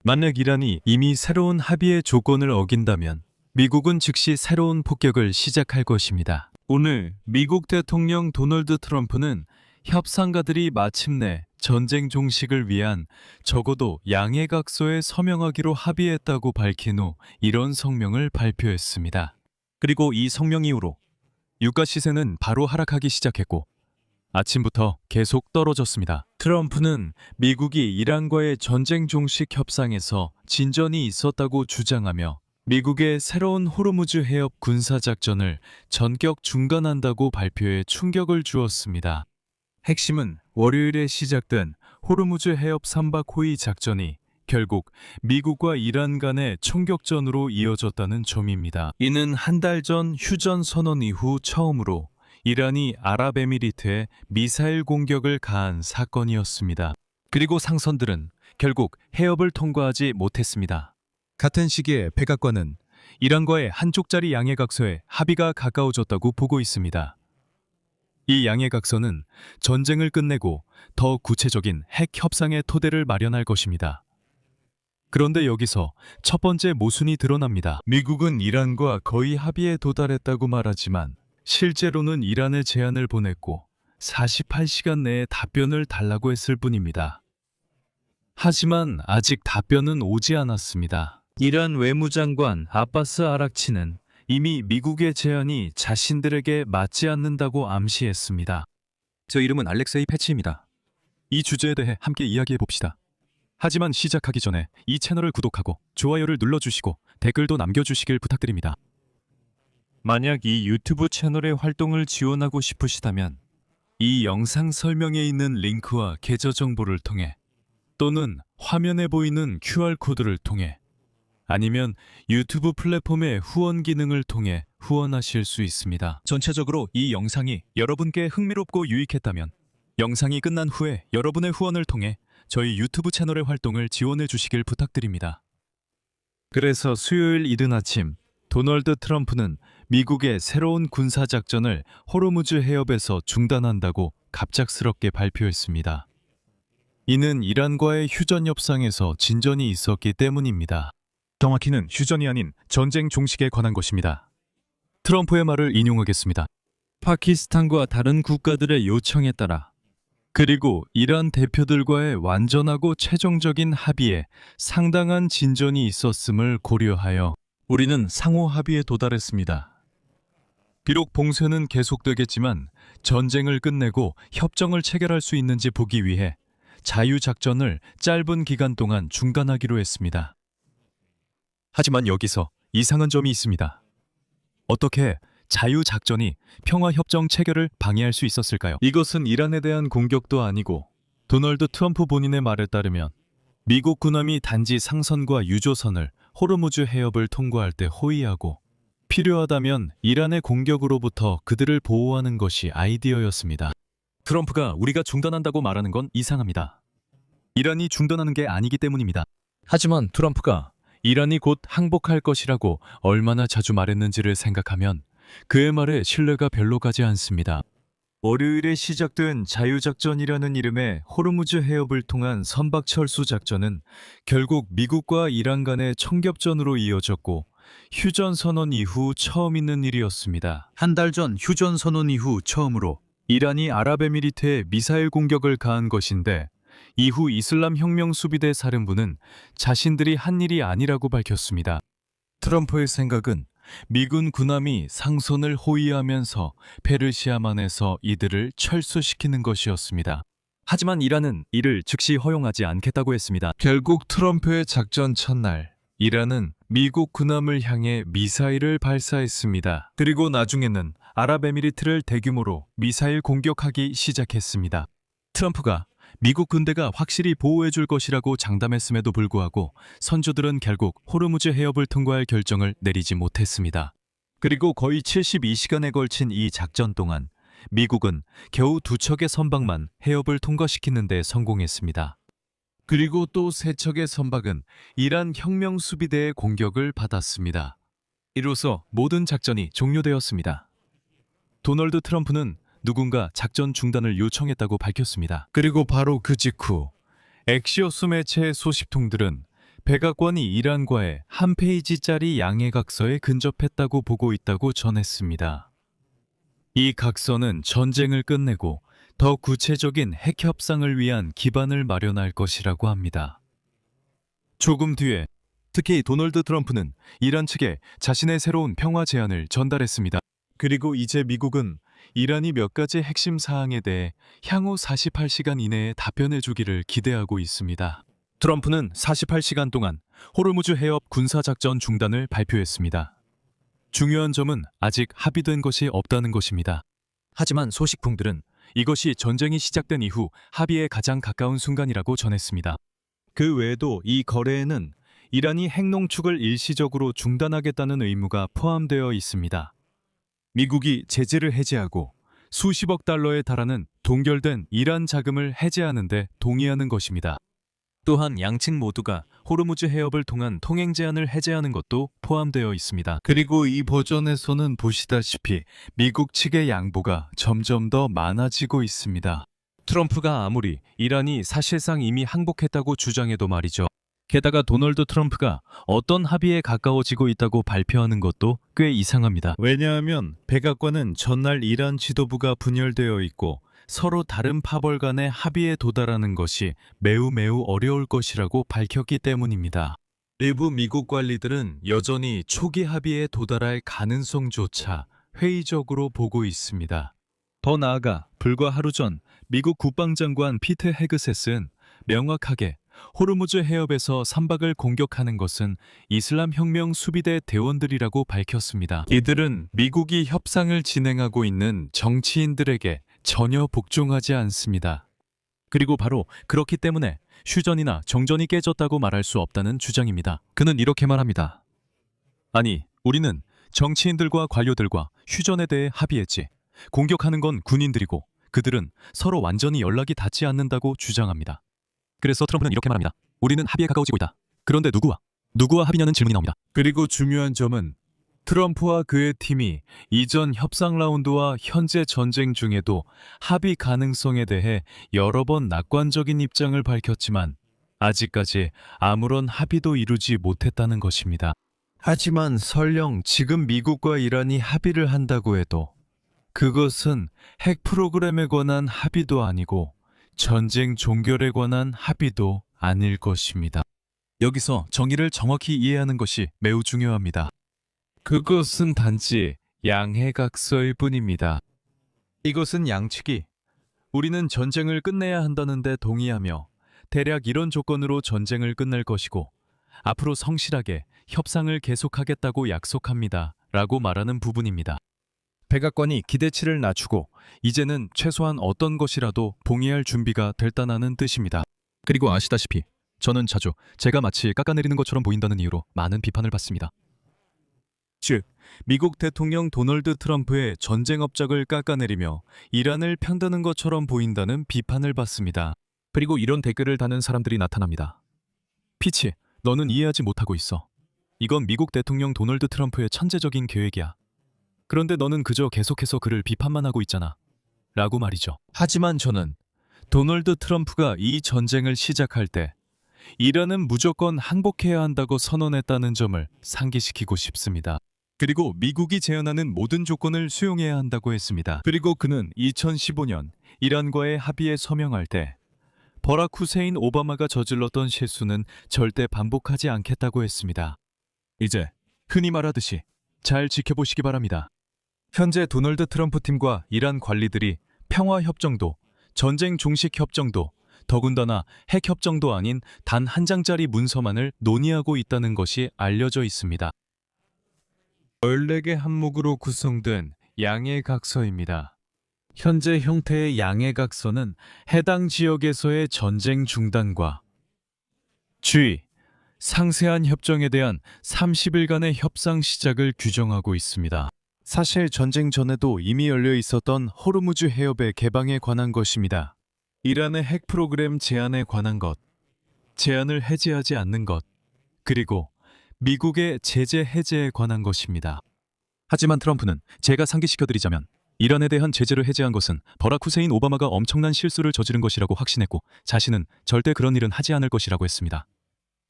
만약 이란이 이미 새로운 합의의 조건을 어긴다면 미국은 즉시 새로운 폭격을 시작할 것입니다. 오늘 미국 대통령 도널드 트럼프는 협상가들이 마침내 전쟁 종식을 위한 적어도 양해각서에 서명하기로 합의했다고 밝힌 후 이런 성명을 발표했습니다. 그리고 이 성명 이후로 유가 시세는 바로 하락하기 시작했고 아침부터 계속 떨어졌습니다. 트럼프는 미국이 이란과의 전쟁 종식 협상에서 진전이 있었다고 주장하며 미국의 새로운 호르무즈 해협 군사작전을 전격 중단한다고 발표해 충격을 주었습니다. 핵심은 월요일에 시작된 호르무즈 해협 3박 호위 작전이 결국 미국과 이란 간의 총격전으로 이어졌다는 점입니다. 이는 한 달 전 휴전 선언 이후 처음으로 이란이 아랍에미리트에 미사일 공격을 가한 사건이었습니다. 그리고 상선들은 결국 해협을 통과하지 못했습니다. 같은 시기에 백악관은 이란과의 한쪽짜리 양해각서에 합의가 가까워졌다고 보고 있습니다. 이 양해각서는 전쟁을 끝내고 더 구체적인 핵 협상의 토대를 마련할 것입니다. 그런데 여기서 첫 번째 모순이 드러납니다. 미국은 이란과 거의 합의에 도달했다고 말하지만 실제로는 이란에 제안을 보냈고 48시간 내에 답변을 달라고 했을 뿐입니다. 하지만 아직 답변은 오지 않았습니다. 이란 외무장관 아바스 아락치는 이미 미국의 제안이 자신들에게 맞지 않는다고 암시했습니다. 제 이름은 알렉세이 패치입니다. 이 주제에 대해 함께 이야기해 봅시다. 하지만 시작하기 전에 이 채널을 구독하고 좋아요를 눌러주시고 댓글도 남겨주시길 부탁드립니다. 만약 이 유튜브 채널의 활동을 지원하고 싶으시다면 이 영상 설명에 있는 링크와 계좌 정보를 통해 또는 화면에 보이는 QR코드를 통해 아니면 유튜브 플랫폼의 후원 기능을 통해 후원하실 수 있습니다. 전체적으로 이 영상이 여러분께 흥미롭고 유익했다면 영상이 끝난 후에 여러분의 후원을 통해 저희 유튜브 채널의 활동을 지원해 주시길 부탁드립니다. 그래서 수요일 이른 아침 도널드 트럼프는 미국의 새로운 군사작전을 호르무즈 해협에서 중단한다고 갑작스럽게 발표했습니다. 이는 이란과의 휴전 협상에서 진전이 있었기 때문입니다. 정확히는 휴전이 아닌 전쟁 종식에 관한 것입니다. 트럼프의 말을 인용하겠습니다. 파키스탄과 다른 국가들의 요청에 따라 그리고 이란 대표들과의 완전하고 최종적인 합의에 상당한 진전이 있었음을 고려하여 우리는 상호 합의에 도달했습니다. 비록 봉쇄는 계속되겠지만 전쟁을 끝내고 협정을 체결할 수 있는지 보기 위해 자유작전을 짧은 기간 동안 중단하기로 했습니다. 하지만 여기서 이상한 점이 있습니다. 어떻게 자유작전이 평화협정 체결을 방해할 수 있었을까요? 이것은 이란에 대한 공격도 아니고 도널드 트럼프 본인의 말에 따르면 미국 군함이 단지 상선과 유조선을 호르무즈 해협을 통과할 때 호위하고 필요하다면 이란의 공격으로부터 그들을 보호하는 것이 아이디어였습니다. 트럼프가 우리가 중단한다고 말하는 건 이상합니다. 이란이 중단하는 게 아니기 때문입니다. 하지만 트럼프가 이란이 곧 항복할 것이라고 얼마나 자주 말했는지를 생각하면 그의 말에 신뢰가 별로 가지 않습니다. 월요일에 시작된 자유작전이라는 이름의 호르무즈 해협을 통한 선박철수 작전은 결국 미국과 이란 간의 청격전으로 이어졌고 휴전 선언 이후 처음 있는 일이었습니다. 한 달 전 휴전 선언 이후 처음으로 이란이 아랍에미리트에 미사일 공격을 가한 것인데 이후 이슬람 혁명 수비대 사령부는 자신들이 한 일이 아니라고 밝혔습니다. 트럼프의 생각은 미군 군함이 상선을 호위하면서 페르시아만에서 이들을 철수시키는 것이었습니다. 하지만 이란은 이를 즉시 허용하지 않겠다고 했습니다. 결국 트럼프의 작전 첫날, 이란은 미국 군함을 향해 미사일을 발사했습니다. 그리고 나중에는 아랍에미리트를 대규모로 미사일 공격하기 시작했습니다. 트럼프가 미국 군대가 확실히 보호해줄 것이라고 장담했음에도 불구하고 선조들은 결국 호르무즈 해협을 통과할 결정을 내리지 못했습니다. 그리고 거의 72시간에 걸친 이 작전 동안 미국은 겨우 2척의 선박만 해협을 통과시키는 데 성공했습니다. 그리고 또 3척의 선박은 이란 혁명 수비대의 공격을 받았습니다. 이로써 모든 작전이 종료되었습니다. 도널드 트럼프는 누군가 작전 중단을 요청했다고 밝혔습니다. 그리고 바로 그 직후 엑시오스 매체의 소식통들은 백악관이 이란과의 한 페이지짜리 양해각서에 근접했다고 보고 있다고 전했습니다. 이 각서는 전쟁을 끝내고 더 구체적인 핵 협상을 위한 기반을 마련할 것이라고 합니다. 조금 뒤에 특히 도널드 트럼프는 이란 측에 자신의 새로운 평화 제안을 전달했습니다. 그리고 이제 미국은 이란이 몇 가지 핵심 사항에 대해 향후 48시간 이내에 답변해 주기를 기대하고 있습니다. 트럼프는 48시간 동안 호르무즈 해협 군사작전 중단을 발표했습니다. 중요한 점은 아직 합의된 것이 없다는 것입니다. 하지만 소식통들은 이것이 전쟁이 시작된 이후 합의에 가장 가까운 순간이라고 전했습니다. 그 외에도 이 거래에는 이란이 핵농축을 일시적으로 중단하겠다는 의무가 포함되어 있습니다. 미국이 제재를 해제하고 수십억 달러에 달하는 동결된 이란 자금을 해제하는 데 동의하는 것입니다. 또한 양측 모두가 호르무즈 해협을 통한 통행 제한을 해제하는 것도 포함되어 있습니다. 그리고 이 버전에서는 보시다시피 미국 측의 양보가 점점 더 많아지고 있습니다. 트럼프가 아무리 이란이 사실상 이미 항복했다고 주장해도 말이죠. 게다가 도널드 트럼프가 어떤 합의에 가까워지고 있다고 발표하는 것도 꽤 이상합니다. 왜냐하면 백악관은 전날 이란 지도부가 분열되어 있고 서로 다른 파벌 간의 합의에 도달하는 것이 매우 어려울 것이라고 밝혔기 때문입니다. 일부 미국 관리들은 여전히 초기 합의에 도달할 가능성조차 회의적으로 보고 있습니다. 더 나아가 불과 하루 전 미국 국방장관 피트 헤그셋은 명확하게 호르무즈 해협에서 선박을 공격하는 것은 이슬람 혁명 수비대 대원들이라고 밝혔습니다. 이들은 미국이 협상을 진행하고 있는 정치인들에게 전혀 복종하지 않습니다. 그리고 바로 그렇기 때문에 휴전이나 정전이 깨졌다고 말할 수 없다는 주장입니다. 그는 이렇게 말합니다. 아니, 우리는 정치인들과 관료들과 휴전에 대해 합의했지. 공격하는 건 군인들이고 그들은 서로 완전히 연락이 닿지 않는다고 주장합니다. 그래서 트럼프는 이렇게 말합니다. 우리는 합의에 가까워지고 있다. 그런데 누구와 합의냐는 질문이 나옵니다. 그리고 중요한 점은 트럼프와 그의 팀이 이전 협상 라운드와 현재 전쟁 중에도 합의 가능성에 대해 여러 번 낙관적인 입장을 밝혔지만 아직까지 아무런 합의도 이루지 못했다는 것입니다. 하지만 설령 지금 미국과 이란이 합의를 한다고 해도 그것은 핵 프로그램에 관한 합의도 아니고 전쟁 종결에 관한 합의도 아닐 것입니다. 여기서 정의를 정확히 이해하는 것이 매우 중요합니다. 그것은 단지 양해각서일 뿐입니다. 이것은 양측이 우리는 전쟁을 끝내야 한다는데 동의하며 대략 이런 조건으로 전쟁을 끝낼 것이고 앞으로 성실하게 협상을 계속하겠다고 약속합니다. 라고 말하는 부분입니다. 백악관이 기대치를 낮추고 이제는 최소한 어떤 것이라도 동의할 준비가 됐다는 뜻입니다. 그리고 아시다시피 저는 자주 제가 마치 깎아내리는 것처럼 보인다는 이유로 많은 비판을 받습니다. 즉, 미국 대통령 도널드 트럼프의 전쟁 업적을 깎아내리며 이란을 편드는 것처럼 보인다는 비판을 받습니다. 그리고 이런 댓글을 다는 사람들이 나타납니다. 피치, 너는 이해하지 못하고 있어. 이건 미국 대통령 도널드 트럼프의 천재적인 계획이야. 그런데 너는 그저 계속해서 그를 비판만 하고 있잖아. 라고 말이죠. 하지만 저는 도널드 트럼프가 이 전쟁을 시작할 때 이란은 무조건 항복해야 한다고 선언했다는 점을 상기시키고 싶습니다. 그리고 미국이 제안하는 모든 조건을 수용해야 한다고 했습니다. 그리고 그는 2015년 이란과의 합의에 서명할 때 버락 후세인 오바마가 저질렀던 실수는 절대 반복하지 않겠다고 했습니다. 이제 흔히 말하듯이 잘 지켜보시기 바랍니다. 현재 도널드 트럼프 팀과 이란 관리들이 평화협정도, 전쟁 종식협정도, 더군다나 핵협정도 아닌 단 한 장짜리 문서만을 논의하고 있다는 것이 알려져 있습니다. 14개 항목으로 구성된 양해각서입니다. 현재 형태의 양해각서는 해당 지역에서의 전쟁 중단과 주의, 상세한 협정에 대한 30일간의 협상 시작을 규정하고 있습니다. 사실 전쟁 전에도 이미 열려 있었던 호르무즈 해협의 개방에 관한 것입니다. 이란의 핵 프로그램 제한에 관한 것, 제한을 해제하지 않는 것, 그리고 미국의 제재 해제에 관한 것입니다. 하지만 트럼프는 제가 상기시켜드리자면 이란에 대한 제재를 해제한 것은 버락 후세인 오바마가 엄청난 실수를 저지른 것이라고 확신했고 자신은 절대 그런 일은 하지 않을 것이라고 했습니다.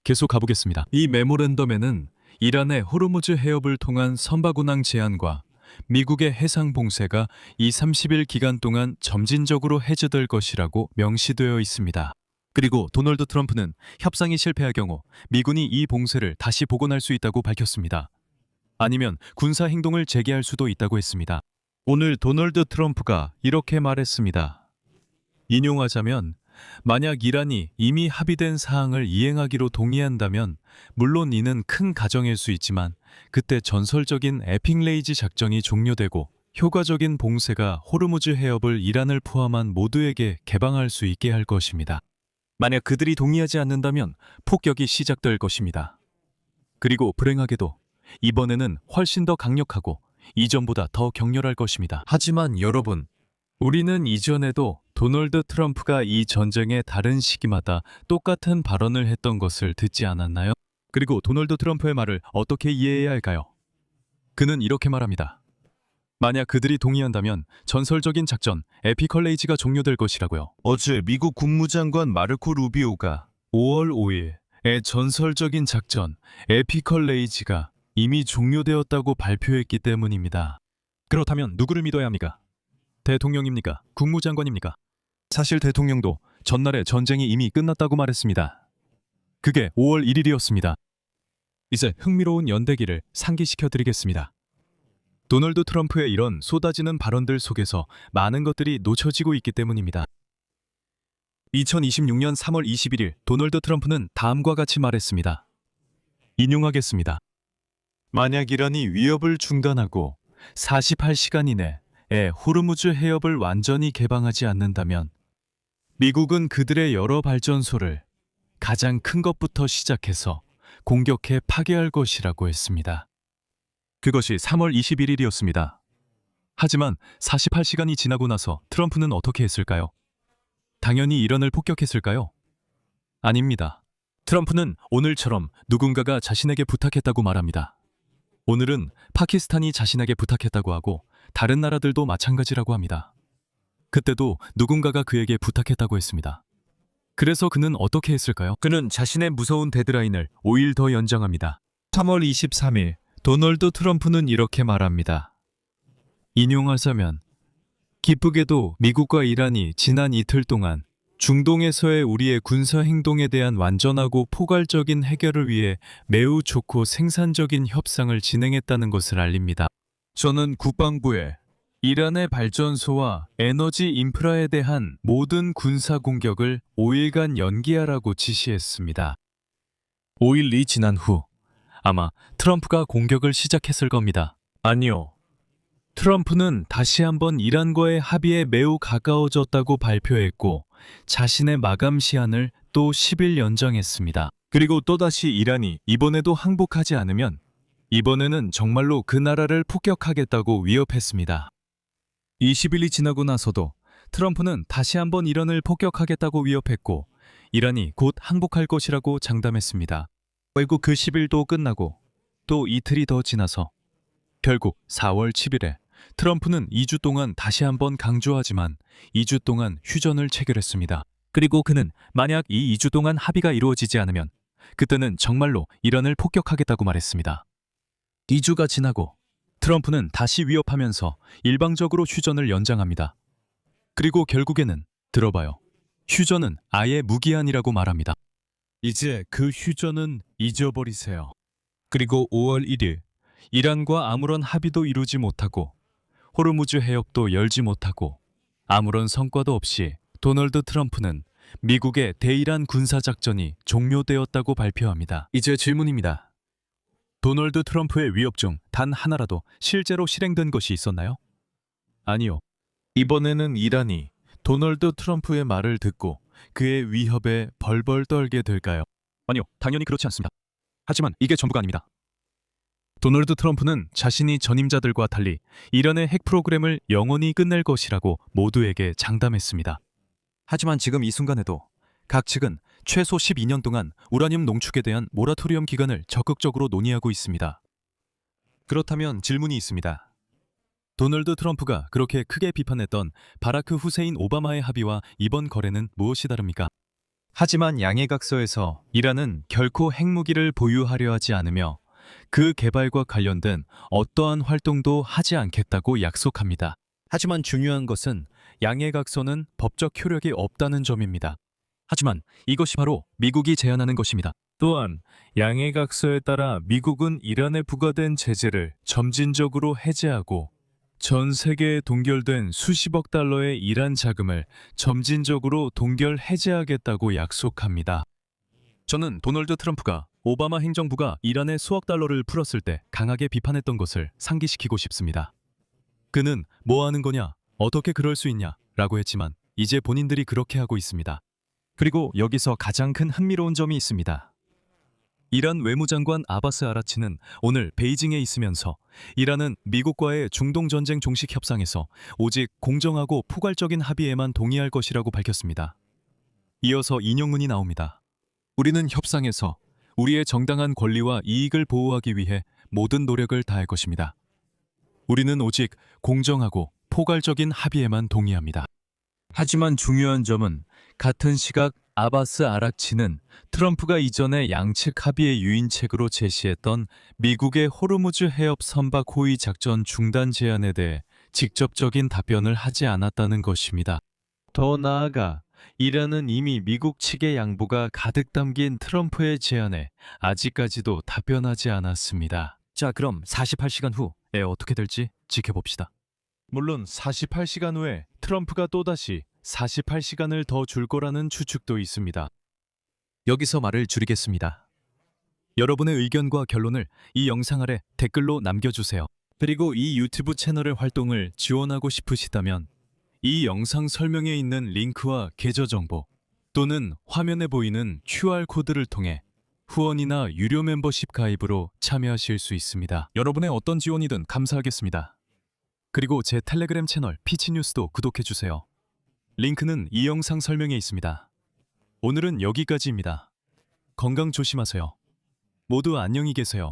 계속 가보겠습니다. 이 메모랜덤에는 이란의 호르무즈 해협을 통한 선박 운항 제한과 미국의 해상 봉쇄가 이 30일 기간 동안 점진적으로 해제될 것이라고 명시되어 있습니다. 그리고 도널드 트럼프는 협상이 실패할 경우 미군이 이 봉쇄를 다시 복원할 수 있다고 밝혔습니다. 아니면 군사 행동을 재개할 수도 있다고 했습니다. 오늘 도널드 트럼프가 이렇게 말했습니다. 인용하자면 만약 이란이 이미 합의된 사항을 이행하기로 동의한다면 물론 이는 큰 가정일 수 있지만 그때 전설적인 에픽레이지 작전이 종료되고 효과적인 봉쇄가 호르무즈 해협을 이란을 포함한 모두에게 개방할 수 있게 할 것입니다. 만약 그들이 동의하지 않는다면 폭격이 시작될 것입니다. 그리고 불행하게도 이번에는 훨씬 더 강력하고 이전보다 더 격렬할 것입니다. 하지만 여러분, 우리는 이전에도 도널드 트럼프가 이 전쟁의 다른 시기마다 똑같은 발언을 했던 것을 듣지 않았나요? 그리고 도널드 트럼프의 말을 어떻게 이해해야 할까요? 그는 이렇게 말합니다. 만약 그들이 동의한다면 전설적인 작전 에피컬레이지가 종료될 것이라고요. 어제 미국 국무장관 마르코 루비오가 5월 5일의 전설적인 작전 에피컬레이지가 이미 종료되었다고 발표했기 때문입니다. 그렇다면 누구를 믿어야 합니까? 대통령입니까? 국무장관입니까? 사실 대통령도 전날에 전쟁이 이미 끝났다고 말했습니다. 그게 5월 1일이었습니다. 이제 흥미로운 연대기를 상기시켜 드리겠습니다. 도널드 트럼프의 이런 쏟아지는 발언들 속에서 많은 것들이 놓쳐지고 있기 때문입니다. 2026년 3월 21일 도널드 트럼프는 다음과 같이 말했습니다. 인용하겠습니다. 만약 이란이 위협을 중단하고 48시간 이내에 호르무즈 해협을 완전히 개방하지 않는다면 미국은 그들의 여러 발전소를 가장 큰 것부터 시작해서 공격해 파괴할 것이라고 했습니다. 그것이 3월 21일이었습니다. 하지만 48시간이 지나고 나서 트럼프는 어떻게 했을까요? 당연히 이란을 폭격했을까요? 아닙니다. 트럼프는 오늘처럼 누군가가 자신에게 부탁했다고 말합니다. 오늘은 파키스탄이 자신에게 부탁했다고 하고 다른 나라들도 마찬가지라고 합니다. 그때도 누군가가 그에게 부탁했다고 했습니다. 그래서 그는 어떻게 했을까요? 그는 자신의 무서운 데드라인을 5일 더 연장합니다. 3월 23일 도널드 트럼프는 이렇게 말합니다. 인용하자면 기쁘게도 미국과 이란이 지난 이틀 동안 중동에서의 우리의 군사 행동에 대한 완전하고 포괄적인 해결을 위해 매우 좋고 생산적인 협상을 진행했다는 것을 알립니다. 저는 국방부에 이란의 발전소와 에너지 인프라에 대한 모든 군사 공격을 5일간 연기하라고 지시했습니다. 5일이 지난 후 아마 트럼프가 공격을 시작했을 겁니다. 아니요. 트럼프는 다시 한번 이란과의 합의에 매우 가까워졌다고 발표했고 자신의 마감 시한을 또 10일 연장했습니다. 그리고 또다시 이란이 이번에도 항복하지 않으면 이번에는 정말로 그 나라를 폭격하겠다고 위협했습니다. 20일이 지나고 나서도 트럼프는 다시 한번 이란을 폭격하겠다고 위협했고 이란이 곧 항복할 것이라고 장담했습니다. 결국 그 10일도 끝나고 또 이틀이 더 지나서 결국 4월 10일에 트럼프는 2주 동안 다시 한번 강조하지만 2주 동안 휴전을 체결했습니다. 그리고 그는 만약 이 2주 동안 합의가 이루어지지 않으면 그때는 정말로 이란을 폭격하겠다고 말했습니다. 2주가 지나고 트럼프는 다시 위협하면서 일방적으로 휴전을 연장합니다. 그리고 결국에는 들어봐요. 휴전은 아예 무기한이라고 말합니다. 이제 그 휴전은 잊어버리세요. 그리고 5월 1일 이란과 아무런 합의도 이루지 못하고 호르무즈 해협도 열지 못하고 아무런 성과도 없이 도널드 트럼프는 미국의 대이란 군사작전이 종료되었다고 발표합니다. 이제 질문입니다. 도널드 트럼프의 위협 중 단 하나라도 실제로 실행된 것이 있었나요? 아니요. 이번에는 이란이 도널드 트럼프의 말을 듣고 그의 위협에 벌벌 떨게 될까요? 아니요. 당연히 그렇지 않습니다. 하지만 이게 전부가 아닙니다. 도널드 트럼프는 자신이 전임자들과 달리 이란의 핵 프로그램을 영원히 끝낼 것이라고 모두에게 장담했습니다. 하지만 지금 이 순간에도 각 측은 최소 12년 동안 우라늄 농축에 대한 모라토리엄 기간을 적극적으로 논의하고 있습니다. 그렇다면 질문이 있습니다. 도널드 트럼프가 그렇게 크게 비판했던 바라크 후세인 오바마의 합의와 이번 거래는 무엇이 다릅니까? 하지만 양해각서에서 이란은 결코 핵무기를 보유하려 하지 않으며 그 개발과 관련된 어떠한 활동도 하지 않겠다고 약속합니다. 하지만 중요한 것은 양해각서는 법적 효력이 없다는 점입니다. 하지만 이것이 바로 미국이 제안하는 것입니다. 또한 양해각서에 따라 미국은 이란에 부과된 제재를 점진적으로 해제하고 전 세계에 동결된 수십억 달러의 이란 자금을 점진적으로 동결 해제하겠다고 약속합니다. 저는 도널드 트럼프가 오바마 행정부가 이란에 수억 달러를 풀었을 때 강하게 비판했던 것을 상기시키고 싶습니다. 그는 뭐 하는 거냐? 어떻게 그럴 수 있냐? 라고 했지만 이제 본인들이 그렇게 하고 있습니다. 그리고 여기서 가장 큰 흥미로운 점이 있습니다. 이란 외무장관 아바스 아라치는 오늘 베이징에 있으면서 이란은 미국과의 중동전쟁 종식 협상에서 오직 공정하고 포괄적인 합의에만 동의할 것이라고 밝혔습니다. 이어서 인용문이 나옵니다. 우리는 협상에서 우리의 정당한 권리와 이익을 보호하기 위해 모든 노력을 다할 것입니다. 우리는 오직 공정하고 포괄적인 합의에만 동의합니다. 하지만 중요한 점은 같은 시각 아바스 아락치는 트럼프가 이전에 양측 합의의 유인책으로 제시했던 미국의 호르무즈 해협 선박 호위 작전 중단 제안에 대해 직접적인 답변을 하지 않았다는 것입니다. 더 나아가 이란은 이미 미국 측의 양보가 가득 담긴 트럼프의 제안에 아직까지도 답변하지 않았습니다. 자, 그럼 48시간 후에 어떻게 될지 지켜봅시다. 물론 48시간 후에 트럼프가 또다시 48시간을 더 줄 거라는 추측도 있습니다. 여기서 말을 줄이겠습니다. 여러분의 의견과 결론을 이 영상 아래 댓글로 남겨주세요. 그리고 이 유튜브 채널의 활동을 지원하고 싶으시다면 이 영상 설명에 있는 링크와 계좌 정보 또는 화면에 보이는 QR코드를 통해 후원이나 유료 멤버십 가입으로 참여하실 수 있습니다. 여러분의 어떤 지원이든 감사하겠습니다. 그리고 제 텔레그램 채널 피치뉴스도 구독해주세요. 링크는 이 영상 설명에 있습니다. 오늘은 여기까지입니다. 건강 조심하세요. 모두 안녕히 계세요.